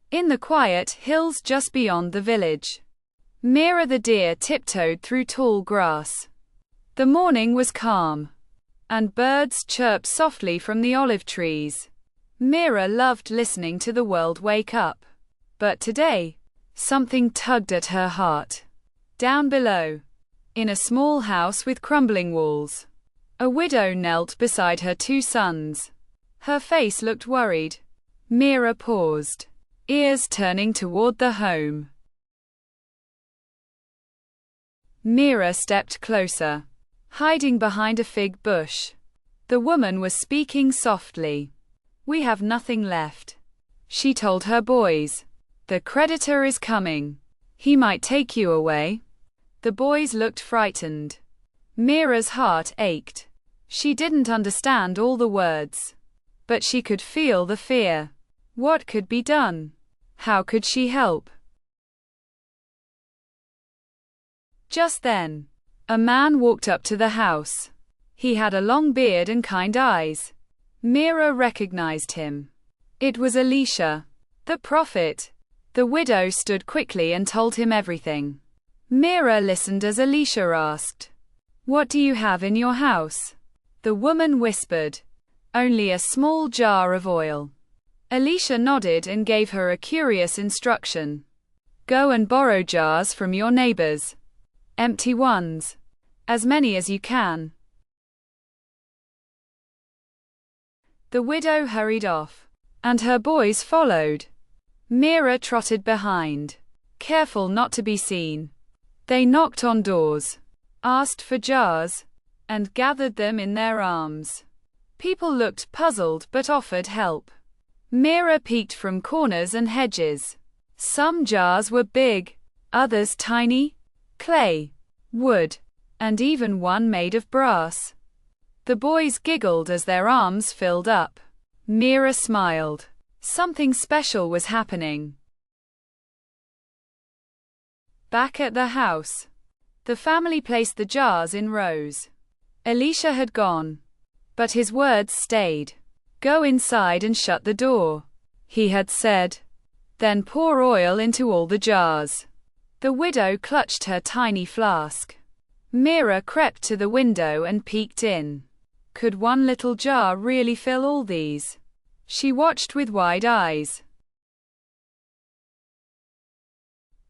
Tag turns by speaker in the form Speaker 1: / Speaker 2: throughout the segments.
Speaker 1: in the quiet hills just beyond the village. Mira the deer tiptoed through tall grass. The morning was calm, and birds chirped softly from the olive trees. Mira loved listening to the world wake up. But today, something tugged at her heart. Down below, in a small house with crumbling walls, a widow knelt beside her two sons. Her face looked worried. Mira paused, ears turning toward the home. Mira stepped closer, hiding behind a fig bush. The woman was speaking softly. "We have nothing left," she told her boys. "The creditor is coming. He might take you away." The boys looked frightened. Mira's heart ached. She didn't understand all the words, but she could feel the fear. What could be done? How could she help? Just then, a man walked up to the house. He had a long beard and kind eyes. Mira recognized him. It was Elisha, the prophet. The widow stood quickly and told him everything. Mira listened as Elisha asked, "What do you have in your house?" The woman whispered, "Only a small jar of oil." Elisha nodded and gave her a curious instruction. "Go and borrow jars from your neighbors. Empty ones. As many as you can." The widow hurried off, and her boys followed. Mira trotted behind, careful not to be seen. They knocked on doors, asked for jars, and gathered them in their arms. People looked puzzled but offered help. Mira peeked from corners and hedges. Some jars were big, others tiny, clay, wood, and even one made of brass. The boys giggled as their arms filled up. Mira smiled. Something special was happening. Back at the house, the family placed the jars in rows. Elisha had gone, but his words stayed. "Go inside and shut the door," he had said. "Then pour oil into all the jars." The widow clutched her tiny flask. Mira crept to the window and peeked in. Could one little jar really fill all these? She watched with wide eyes.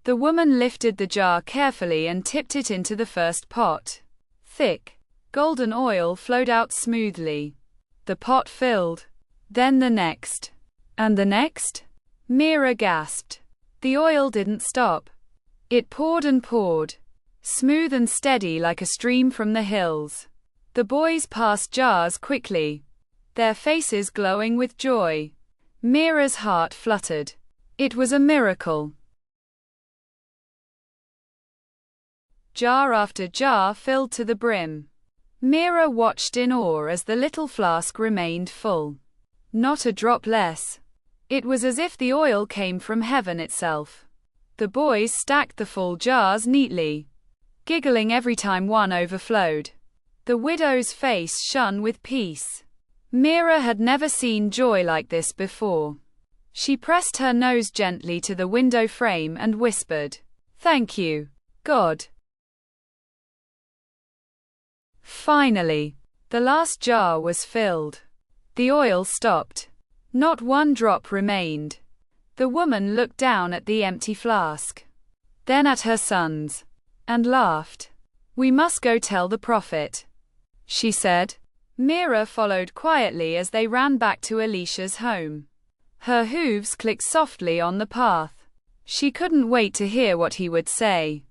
Speaker 1: The woman lifted the jar carefully and tipped it into the first pot. Thick, golden oil flowed out smoothly. The pot filled. Then the next. And the next? Mira gasped. The oil didn't stop. It poured and poured, smooth and steady like a stream from the hills. The boys passed jars quickly, their faces glowing with joy. Mira's heart fluttered. It was a miracle. Jar after jar filled to the brim. Mira watched in awe as the little flask remained full. Not a drop less. It was as if the oil came from heaven itself. The boys stacked the full jars neatly, giggling every time one overflowed. The widow's face shone with peace. Mira had never seen joy like this before. She pressed her nose gently to the window frame and whispered, "Thank you, God." Finally, the last jar was filled. The oil stopped. Not one drop remained. The woman looked down at the empty flask, then at her sons, and laughed. "We must go tell the prophet," she said. Mira followed quietly as they ran back to Elisha's home. Her hooves clicked softly on the path. She couldn't wait to hear what he would say.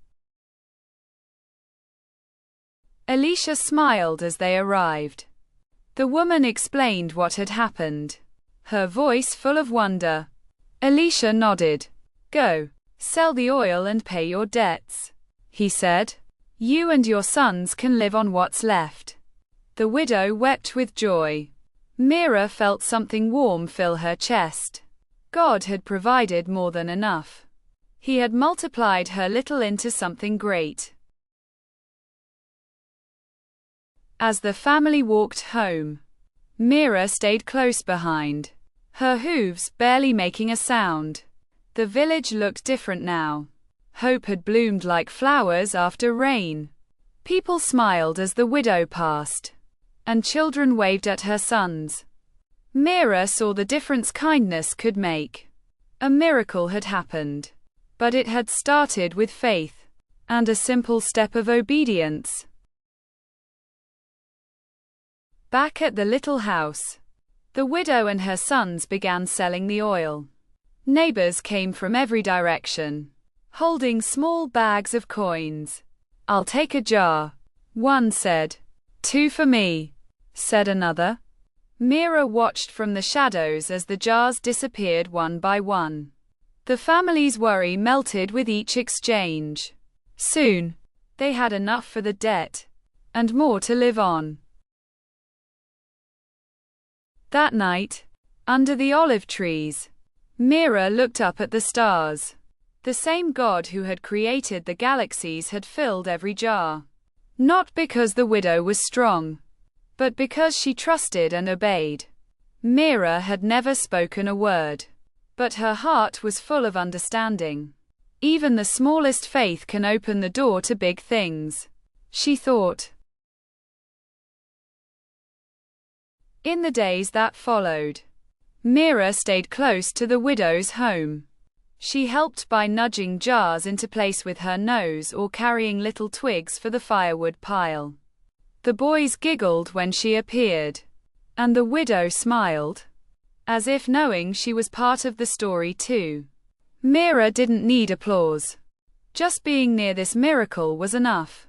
Speaker 1: Elisha smiled as they arrived. The woman explained what had happened, her voice full of wonder. Elisha nodded. "Go, sell the oil and pay your debts," he said. "You and your sons can live on what's left." The widow wept with joy. Mira felt something warm fill her chest. God had provided more than enough. He had multiplied her little into something great. As the family walked home, Mira stayed close behind, her hooves barely making a sound. The village looked different now. Hope had bloomed like flowers after rain. People smiled as the widow passed, and children waved at her sons. Mira saw the difference kindness could make. A miracle had happened, but it had started with faith and a simple step of obedience. Back at the little house, the widow and her sons began selling the oil. Neighbors came from every direction, holding small bags of coins. "I'll take a jar," one said. "Two for me," said another. Mira watched from the shadows as the jars disappeared one by one. The family's worry melted with each exchange. Soon, they had enough for the debt, and more to live on. That night, under the olive trees, Mira looked up at the stars. The same God who had created the galaxies had filled every jar. Not because the widow was strong, but because she trusted and obeyed. Mira had never spoken a word, but her heart was full of understanding. Even the smallest faith can open the door to big things, she thought. In the days that followed, Mira stayed close to the widow's home. She helped by nudging jars into place with her nose or carrying little twigs for the firewood pile. The boys giggled when she appeared, and the widow smiled, as if knowing she was part of the story too. Mira didn't need applause. Just being near this miracle was enough.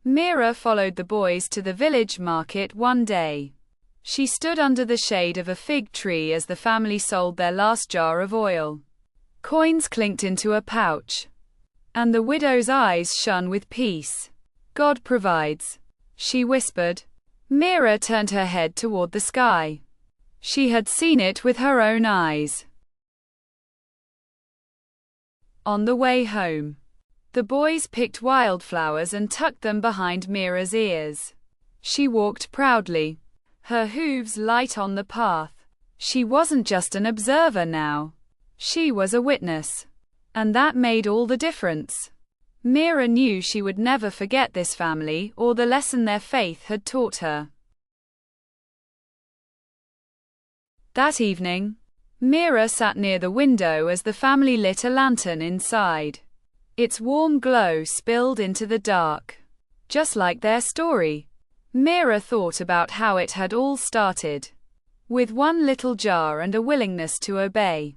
Speaker 1: Mira followed the boys to the village market one day. She stood under the shade of a fig tree as the family sold their last jar of oil. Coins clinked into a pouch, and the widow's eyes shone with peace. "God provides," she whispered. Mira turned her head toward the sky. She had seen it with her own eyes. On the way home, the boys picked wildflowers and tucked them behind Mira's ears. She walked proudly, her hooves light on the path. She wasn't just an observer now. She was a witness. And that made all the difference. Mira knew she would never forget this family or the lesson their faith had taught her. That evening, Mira sat near the window as the family lit a lantern inside. Its warm glow spilled into the dark. Just like their story, Mira thought about how it had all started, with one little jar and a willingness to obey.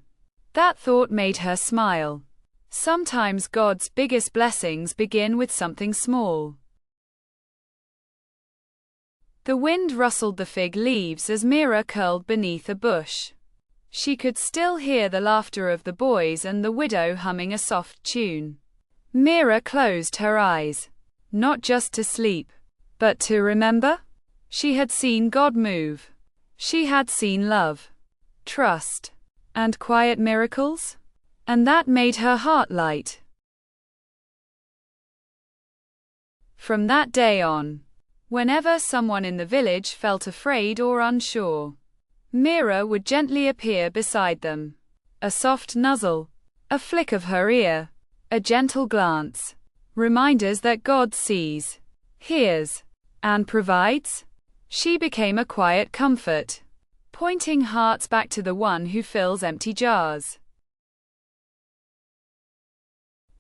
Speaker 1: That thought made her smile. Sometimes God's biggest blessings begin with something small. The wind rustled the fig leaves as Mira curled beneath a bush. She could still hear the laughter of the boys and the widow humming a soft tune. Mira closed her eyes, not just to sleep, but to remember. She had seen God move. She had seen love, trust, and quiet miracles, and that made her heart light. From that day on, whenever someone in the village felt afraid or unsure, Mira would gently appear beside them. A soft nuzzle, a flick of her ear, a gentle glance. Reminders that God sees, hears, and provides. She became a quiet comfort, pointing hearts back to the one who fills empty jars.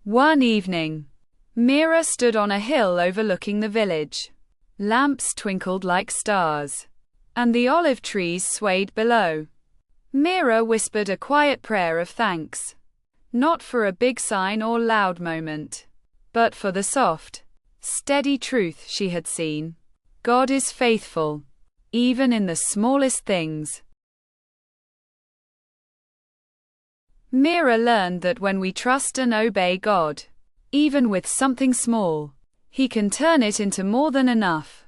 Speaker 1: One evening, Mira stood on a hill overlooking the village. Lamps twinkled like stars, and the olive trees swayed below. Mira whispered a quiet prayer of thanks, not for a big sign or loud moment, but for the soft, steady truth she had seen. God is faithful, even in the smallest things. Mira learned that when we trust and obey God, even with something small, He can turn it into more than enough.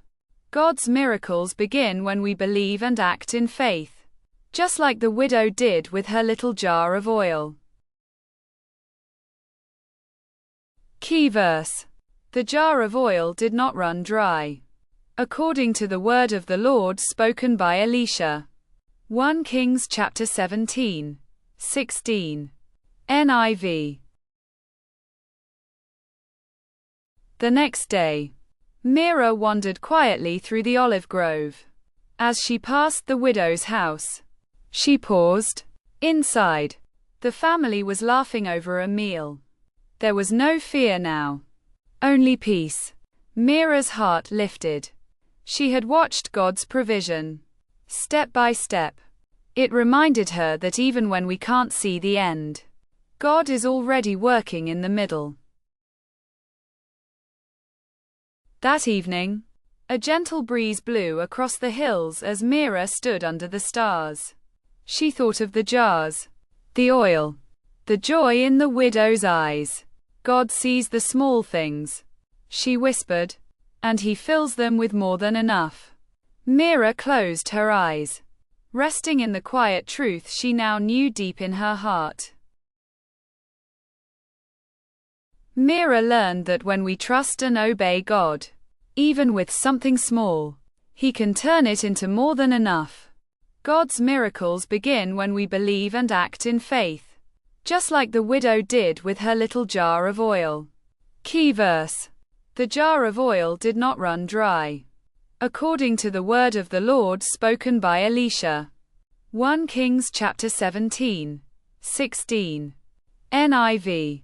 Speaker 1: God's miracles begin when we believe and act in faith, just like the widow did with her little jar of oil. Key verse. The jar of oil did not run dry. According to the word of the Lord spoken by Elisha, 1 Kings chapter 17, 16. NIV. The next day, Mira wandered quietly through the olive grove. As she passed the widow's house, she paused. Inside, the family was laughing over a meal. There was no fear now, only peace. Mira's heart lifted. She had watched God's provision, step by step. It reminded her that even when we can't see the end, God is already working in the middle. That evening, a gentle breeze blew across the hills as Mira stood under the stars. She thought of the jars, the oil, the joy in the widow's eyes. God sees the small things, she whispered, and He fills them with more than enough. Mira closed her eyes, resting in the quiet truth she now knew deep in her heart. Mira learned that when we trust and obey God, even with something small, He can turn it into more than enough. God's miracles begin when we believe and act in faith, just like the widow did with her little jar of oil. Key verse. The jar of oil did not run dry, according to the word of the Lord spoken by Elisha. 1 Kings chapter 17, 16. NIV.